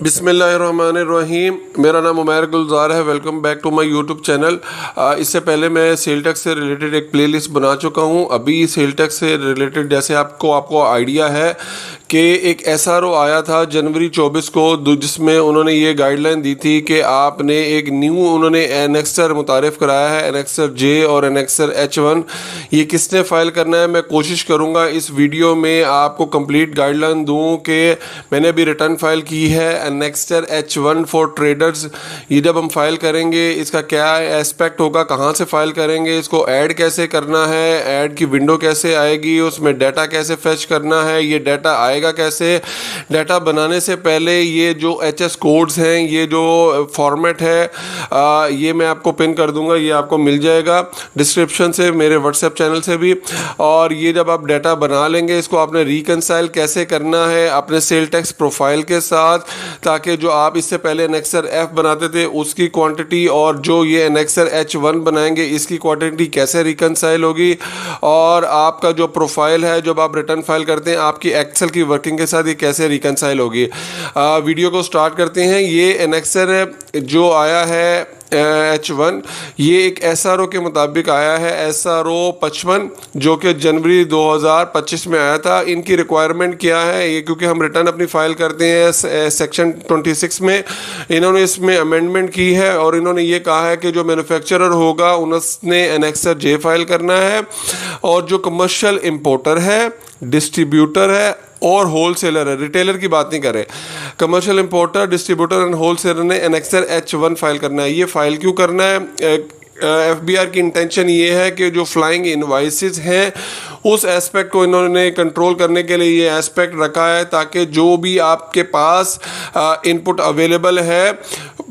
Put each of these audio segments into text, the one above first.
बिस्मिल्लाहिर्रहमानिर्रहीम। मेरा नाम उमैर गुलजार है। Welcome back to my YouTube channel. इससे पहले मैं सेल टैक्स से रिलेटेड एक प्लेलिस्ट बना चुका हूं। अभी सेल टैक्स से रिलेटेड जैसे आपको आइडिया है कि एक एसआरओ आया था जनवरी 24 को, जिसमें उन्होंने ये गाइडलाइन दी थी कि आपने एक न्यू उन्होंने एनेक्सर मुतारिफ़ कराया है, एनेक्सर जे और एनेक्सर H1। ये किसने फ़ाइल करना है, मैं कोशिश करूँगा इस वीडियो में आपको कंप्लीट गाइडलाइन दूँ कि मैंने अभी रिटर्न फाइल की है एनेक्सर H1 फॉर ट्रेडर्स। ये जब हम फाइल करेंगे इसका क्या एस्पेक्ट होगा, कहाँ से फाइल करेंगे, इसको ऐड कैसे करना है, ऐड की विंडो कैसे आएगी, उसमें डाटा कैसे फेच करना है, ये डाटा आएगा कैसे। डाटा बनाने से पहले ये जो HS कोड्स हैं, ये जो फॉर्मेट है, ये मैं आपको पिन कर दूंगा, ये आपको मिल जाएगा डिस्क्रिप्शन से, मेरे व्हाट्सएप चैनल से भी। और ये जब आप डाटा बना लेंगे, इसको आपने रिकनसाइल कैसे करना है अपने सेल टैक्स प्रोफाइल के साथ, ताकि जो आप इससे पहले एनेक्सर F बनाते थे उसकी क्वांटिटी और जो ये एनेक्सर H1 बनाएंगे इसकी क्वांटिटी कैसे रिकनसाइल होगी। और आपका जो प्रोफाइल है जब आप रिटर्न फाइल करते हैं, आपकी एक्सेल की वर्किंग के साथ ये कैसे रिकनसाइल होगी। वीडियो को स्टार्ट करते हैं। ये एनेक्सर जो आया है H1, ये एक SRO के मुताबिक आया है, SRO 55, जो कि जनवरी 2025 में आया था। इनकी रिक्वायरमेंट क्या है, ये क्योंकि हम रिटर्न अपनी फाइल करते हैं सेक्शन 26 में, इन्होंने इसमें अमेंडमेंट की है और इन्होंने ये कहा है कि जो मैन्युफैक्चरर होगा उसने एनेक्सर जे फाइल करना है, और जो कमर्शियल इंपोर्टर है, डिस्ट्रीब्यूटर है और होलसेलर है, रिटेलर की बात नहीं करें, commercial importer, distributor and wholesaler ने एनेक्सर H1 फाइल करना है। ये फाइल क्यों करना है? FBR की इंटेंशन ये है कि जो फ्लाइंग इनवाइसेस हैं उस एस्पेक्ट को इन्होंने कंट्रोल करने के लिए ये एस्पेक्ट रखा है, ताकि जो भी आपके पास इनपुट अवेलेबल है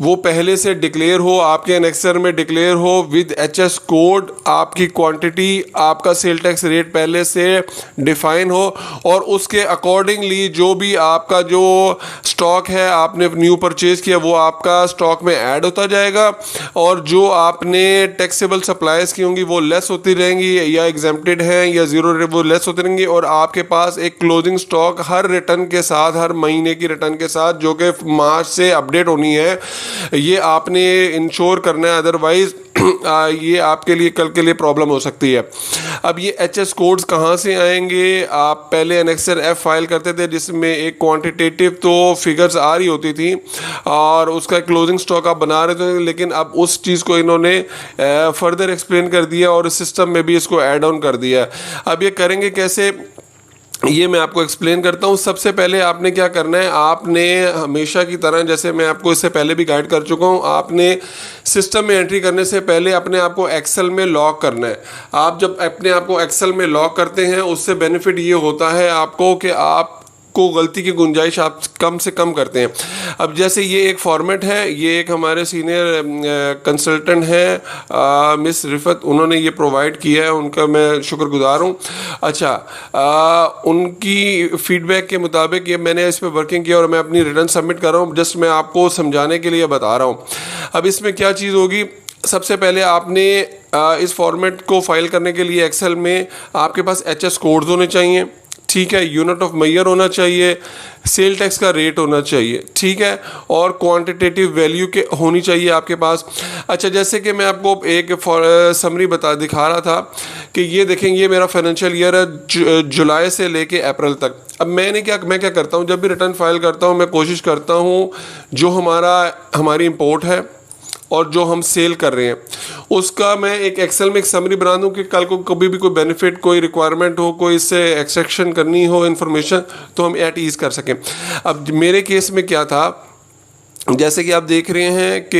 वो पहले से डिक्लेयर हो, आपके एनेक्सर में डिक्लेयर हो विद HS कोड, आपकी क्वांटिटी, आपका सेल टैक्स रेट पहले से डिफाइन हो, और उसके अकॉर्डिंगली जो भी आपका जो स्टॉक है आपने न्यू परचेज किया वो आपका स्टॉक में ऐड होता जाएगा, और जो आपने टैक्सेबल सप्लाईज की होंगी वो लेस होती रहेंगी, या एग्जेम्प्टेड हैं या जीरो रेट वो लेस होती रहेंगी, और आपके पास एक क्लोजिंग स्टॉक हर रिटर्न के साथ, हर महीने की रिटर्न के साथ, जो कि मार्च से अपडेट होनी है, ये आपने इंश्योर करना है। अदरवाइज ये आपके लिए कल के लिए प्रॉब्लम हो सकती है। अब ये HS कोड्स कहाँ से आएंगे? आप पहले एनेक्सर F फाइल करते थे जिसमें एक क्वांटिटेटिव तो फिगर्स आ रही होती थी और उसका क्लोजिंग स्टॉक आप बना रहे थे, लेकिन अब उस चीज़ को इन्होंने फर्दर एक्सप्लेन कर दिया और सिस्टम में भी इसको ऐड ऑन कर दिया। अब ये करेंगे कैसे, ये मैं आपको एक्सप्लेन करता हूँ। सबसे पहले आपने क्या करना है, आपने हमेशा की तरह, जैसे मैं आपको इससे पहले भी गाइड कर चुका हूँ, आपने सिस्टम में एंट्री करने से पहले अपने आप को एक्सेल में लॉक करना है। आप जब अपने आप को एक्सेल में लॉक करते हैं उससे बेनिफिट ये होता है आपको कि आप को गलती की गुंजाइश आप कम से कम करते हैं। अब जैसे ये एक फॉर्मेट है, ये एक हमारे सीनियर कंसल्टेंट हैं मिस रिफत, उन्होंने ये प्रोवाइड किया है, उनका मैं शुक्रगुजार हूँ। अच्छा, उनकी फीडबैक के मुताबिक ये मैंने इस पर वर्किंग किया और मैं अपनी रिटर्न सबमिट कर रहा हूँ, जस्ट मैं आपको समझाने के लिए बता रहा हूँ। अब इसमें क्या चीज़ होगी, सबसे पहले आपने इस फॉर्मेट को फाइल करने के लिए एक्सेल में आपके पास HS कोड्स होने चाहिए, ठीक है, यूनिट ऑफ मेजर होना चाहिए, सेल टैक्स का रेट होना चाहिए, ठीक है, और क्वांटिटेटिव वैल्यू के होनी चाहिए आपके पास। अच्छा, जैसे कि मैं आपको एक समरी दिखा रहा था कि ये देखें, ये मेरा फाइनेंशियल ईयर है जुलाई से लेके अप्रैल तक। अब मैं क्या करता हूँ, जब भी रिटर्न फाइल करता हूँ मैं कोशिश करता हूँ जो हमारी इंपोर्ट है और जो हम सेल कर रहे हैं उसका मैं एक एक्सेल में एक समरी बना दूं कि कल को कभी भी कोई बेनिफिट, कोई रिक्वायरमेंट हो, कोई इससे एक्सट्रैक्शन करनी हो इन्फॉर्मेशन, तो हम एट ईज़ कर सकें। अब मेरे केस में क्या था, जैसे कि आप देख रहे हैं कि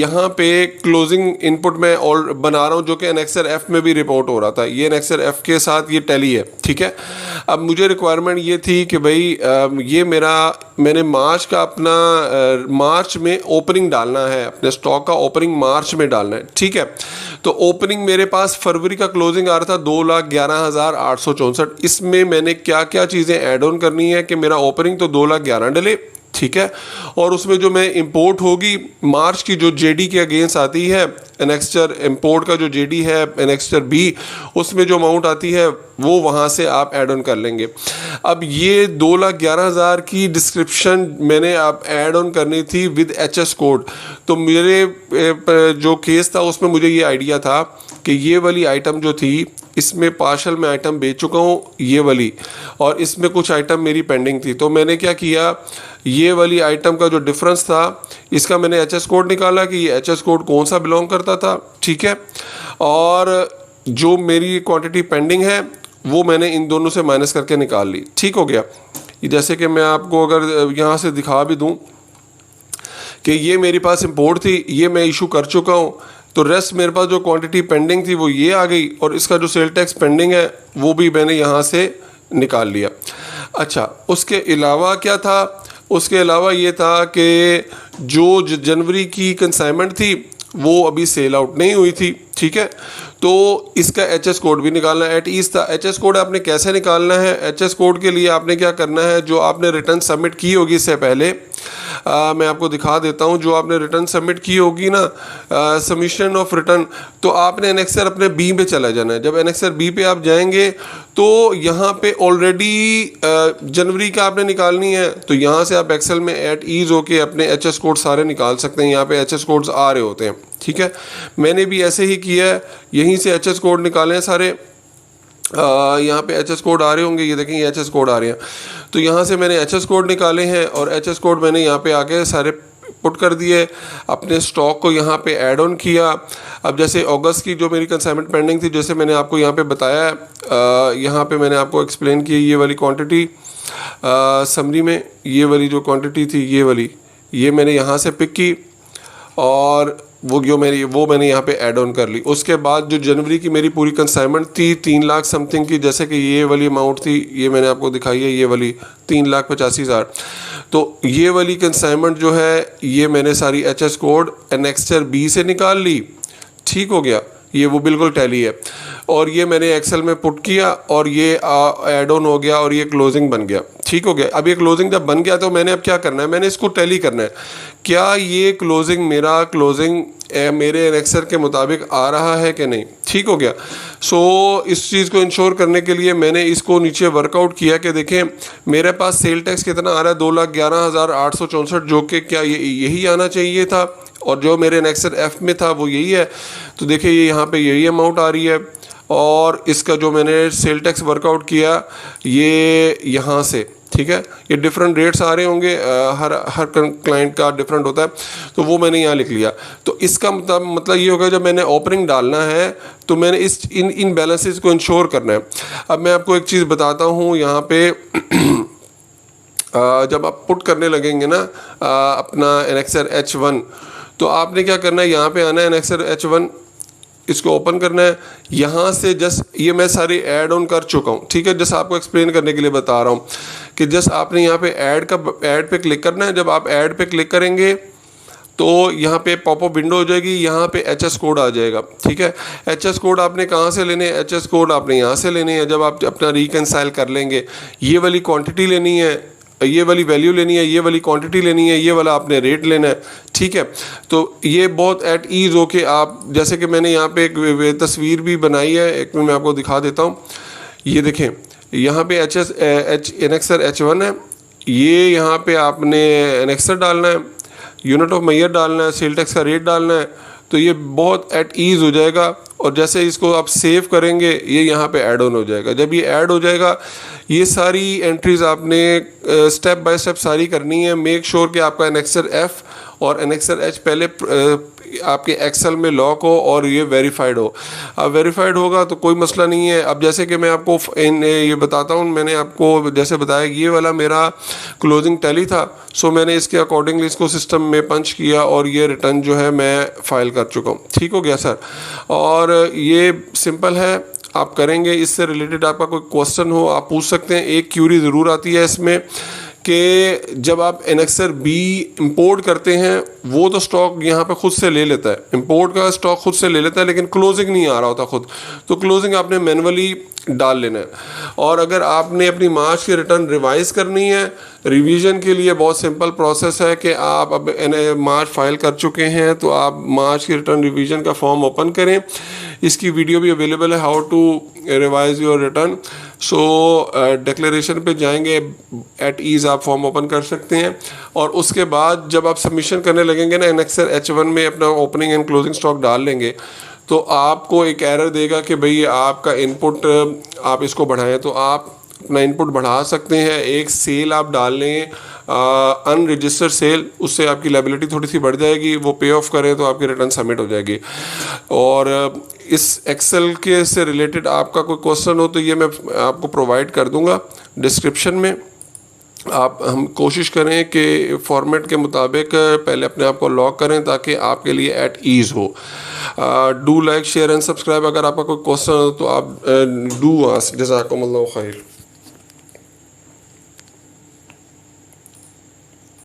यहाँ पे क्लोजिंग इनपुट में और बना रहा हूँ जो कि एनेक्सर F में भी रिपोर्ट हो रहा था, ये एनेक्सर F के साथ ये टैली है, ठीक है। अब मुझे रिक्वायरमेंट ये थी कि भाई ये मैंने मार्च का अपना मार्च में ओपनिंग डालना है, अपने स्टॉक का ओपनिंग मार्च में डालना है, ठीक है। तो ओपनिंग मेरे पास फरवरी का क्लोजिंग आ रहा था 2,11,864। इसमें मैंने क्या क्या चीज़ें ऐड ऑन करनी है कि मेरा ओपनिंग तो 2,11,000 डले, ठीक है। और उसमें जो मैं इंपोर्ट होगी मार्च की जो जेडी के अगेंस्ट आती है, एनेक्स्चर इंपोर्ट का जो जेडी है एनेक्स्चर बी, उसमें जो अमाउंट आती है वो वहाँ से आप ऐड ऑन कर लेंगे। अब ये 2,11,000 की डिस्क्रिप्शन मैंने आप ऐड ऑन करनी थी विद एचएस कोड। तो मेरे जो केस था उसमें मुझे ये आइडिया था कि ये वाली आइटम जो थी इसमें पार्शल में आइटम बेच चुका हूँ ये वाली, और इसमें कुछ आइटम मेरी पेंडिंग थी। तो मैंने क्या किया, ये वाली आइटम का जो डिफरेंस था इसका मैंने एचएस कोड निकाला कि ये एचएस कोड कौन सा बिलोंग करता था, ठीक है। और जो मेरी क्वांटिटी पेंडिंग है वो मैंने इन दोनों से माइनस करके निकाल ली, ठीक हो गया। जैसे कि मैं आपको अगर यहाँ से दिखा भी दूँ कि ये मेरे पास इंपोर्ट थी, ये मैं इशू कर चुका हूँ, तो रेस्ट मेरे पास जो क्वांटिटी पेंडिंग थी वो ये आ गई, और इसका जो सेल टैक्स पेंडिंग है वो भी मैंने यहाँ से निकाल लिया। अच्छा, उसके अलावा क्या था, उसके अलावा ये था कि जो जनवरी की कंसाइनमेंट थी वो अभी सेल आउट नहीं हुई थी, ठीक है। तो इसका एचएस कोड भी निकालना एट ईज था। एचएस कोड आपने कैसे निकालना है, एचएस कोड के लिए आपने क्या करना है, जो आपने रिटर्न सबमिट की होगी इससे पहले, मैं आपको दिखा देता हूँ। जो आपने रिटर्न सबमिट की होगी ना, सबमिशन ऑफ रिटर्न, तो आपने एनेक्सर अपने बी पे चला जाना है। जब एनेक्सर बी पे आप जाएंगे तो यहाँ पे ऑलरेडी जनवरी का आपने निकालनी है, तो यहाँ से आप एक्सेल में एट ईज होके अपने एचएस कोड सारे निकाल सकते हैं। यहाँ पे एचएस कोड्स आ रहे होते हैं, ठीक है। मैंने भी ऐसे ही किया है, यहीं से एचएस कोड निकाले हैं सारे। यहाँ पे एचएस कोड आ रहे होंगे, ये देखें ये एचएस कोड आ रहे हैं। तो यहाँ से मैंने एचएस कोड निकाले हैं और एचएस कोड मैंने यहाँ पे आके सारे पुट कर दिए, अपने स्टॉक को यहाँ पे ऐड ऑन किया। अब जैसे अगस्त की जो मेरी कंसाइनमेंट पेंडिंग थी, जैसे मैंने आपको यहाँ पे बताया, यहाँ पे मैंने आपको एक्सप्लेन की ये वाली क्वांटिटी समरी में, ये वाली जो क्वांटिटी थी ये वाली, ये मैंने यहाँ से पिक की और वो मैंने यहाँ पे ऐड ऑन कर ली। उसके बाद जो जनवरी की मेरी पूरी कंसाइनमेंट थी 3 लाख समथिंग की, जैसे कि ये वाली अमाउंट थी, ये मैंने आपको दिखाई है, ये वाली 3,85,000। तो ये वाली कंसाइनमेंट जो है ये मैंने सारी एचएस कोड एनेक्स्चर बी से निकाल ली, ठीक हो गया। ये वो बिल्कुल टैली है, और ये मैंने एक्सेल में पुट किया और ये ऐड ऑन हो गया और ये क्लोजिंग बन गया, ठीक हो गया। अब ये क्लोजिंग जब बन गया तो मैंने अब क्या करना है, मैंने इसको टैली करना है, क्या ये क्लोजिंग मेरे एनेक्सर के मुताबिक आ रहा है कि नहीं, ठीक हो गया। सो इस चीज़ को इंश्योर करने के लिए मैंने इसको नीचे वर्कआउट किया कि देखें मेरे पास सेल टैक्स कितना आ रहा है, 2,11,864, जो कि क्या यही आना चाहिए था, और जो मेरे एनेक्सर एफ में था वो यही है। तो देखिए ये यहाँ पे यही अमाउंट आ रही है, और इसका जो मैंने सेल टैक्स वर्कआउट किया ये यहाँ से, ठीक है। ये डिफरेंट रेट्स आ रहे होंगे, हर क्लाइंट का डिफरेंट होता है, तो वो मैंने यहाँ लिख लिया। तो इसका मतलब ये होगा जब मैंने ओपनिंग डालना है तो मैंने इन बैलेंसेस को इंश्योर करना है। अब मैं आपको एक चीज़ बताता हूँ यहाँ पे जब आप पुट करने लगेंगे ना अपना एनेक्सर H1, तो आपने क्या करना है, यहाँ पे आना है एनेक्सर H1, इसको ओपन करना है। यहाँ से जस्ट ये मैं सारी ऐड ऑन कर चुका हूँ, ठीक है। जस्ट आपको एक्सप्लेन करने के लिए बता रहा हूँ कि जस्ट आपने यहाँ पे ऐड पे क्लिक करना है। जब आप ऐड पे क्लिक करेंगे तो यहाँ पे पॉपअप विंडो हो जाएगी, यहाँ पे एचएस कोड आ जाएगा, ठीक है। एचएस कोड आपने कहाँ से लेने हैं, एचएस कोड आपने यहाँ से लेने हैं। जब आप अपना रिकंसाइल कर लेंगे, ये वाली क्वांटिटी लेनी है, ये वाली वैल्यू लेनी है, ये वाली क्वांटिटी लेनी है, ये वाला आपने रेट लेना है, ठीक है। तो ये बहुत एट ईज हो के आप, जैसे कि मैंने यहाँ पे एक तस्वीर भी बनाई है, एक मैं आपको दिखा देता हूँ। ये देखें यहाँ पे एनेक्सर H1 है, ये यहाँ पे आपने एनेक्सर डालना है, यूनिट ऑफ मेजर डालना है, सेल टैक्स का रेट डालना है, तो ये बहुत एट ईज हो जाएगा। और जैसे इसको आप सेव करेंगे ये यहाँ पे ऐड ऑन हो जाएगा। जब ये ऐड हो जाएगा, ये सारी एंट्रीज आपने स्टेप बाय स्टेप सारी करनी है। मेक श्योर कि आपका एनेक्सर F और एनेक्सर H पहले आपके एक्सेल में लॉक हो और ये वेरीफाइड हो। अब वेरीफाइड होगा तो कोई मसला नहीं है। अब जैसे कि मैं आपको ये बताता हूँ, मैंने आपको जैसे बताया ये वाला मेरा क्लोजिंग टैली था, सो मैंने इसके अकॉर्डिंगली इसको सिस्टम में पंच किया और ये रिटर्न जो है मैं फाइल कर चुका हूँ, ठीक हो गया सर। और ये सिंपल है, आप करेंगे। इससे रिलेटेड आपका कोई क्वेश्चन हो आप पूछ सकते हैं। एक क्यूरी ज़रूर आती है इसमें कि जब आप एनेक्सर बी इंपोर्ट करते हैं वो तो स्टॉक यहाँ पे खुद से ले लेता है, इंपोर्ट का स्टॉक खुद से ले लेता है, लेकिन क्लोजिंग नहीं आ रहा होता खुद, तो क्लोजिंग आपने मैनुअली डाल लेना है। और अगर आपने अपनी मार्च की रिटर्न रिवाइज करनी है, रिवीजन के लिए बहुत सिंपल प्रोसेस है कि आप अब मार्च फाइल कर चुके हैं तो आप मार्च की रिटर्न रिवीजन का फॉर्म ओपन करें। इसकी वीडियो भी अवेलेबल है, how to revise your return. So declaration पे जाएंगे, एट ईज़ आप फॉर्म ओपन कर सकते हैं। और उसके बाद जब आप सबमिशन करने लगेंगे ना, एनेक्सर H1 में अपना ओपनिंग एंड क्लोजिंग स्टॉक डाल लेंगे तो आपको एक एरर देगा कि भाई आपका इनपुट आप इसको बढ़ाएं। तो आप अपना इनपुट बढ़ा सकते हैं, एक सेल आप डाल लें अनरजिस्टर्ड सेल, उससे आपकी लायबिलिटी थोड़ी सी बढ़ जाएगी, वो पे ऑफ करें तो आपकी रिटर्न सबमिट हो जाएगी। और इस एक्सेल के से रिलेटेड आपका कोई क्वेश्चन हो तो ये मैं आपको प्रोवाइड कर दूंगा डिस्क्रिप्शन में। हम कोशिश करें कि फॉर्मेट के मुताबिक पहले अपने आप को लॉक करें ताकि आपके लिए एट ईज़ हो। Do like share and subscribe. अगर आपका कोई क्वेश्चन हो तो आप डू आस्क। जज़ाकुमुल्लाहु खैर।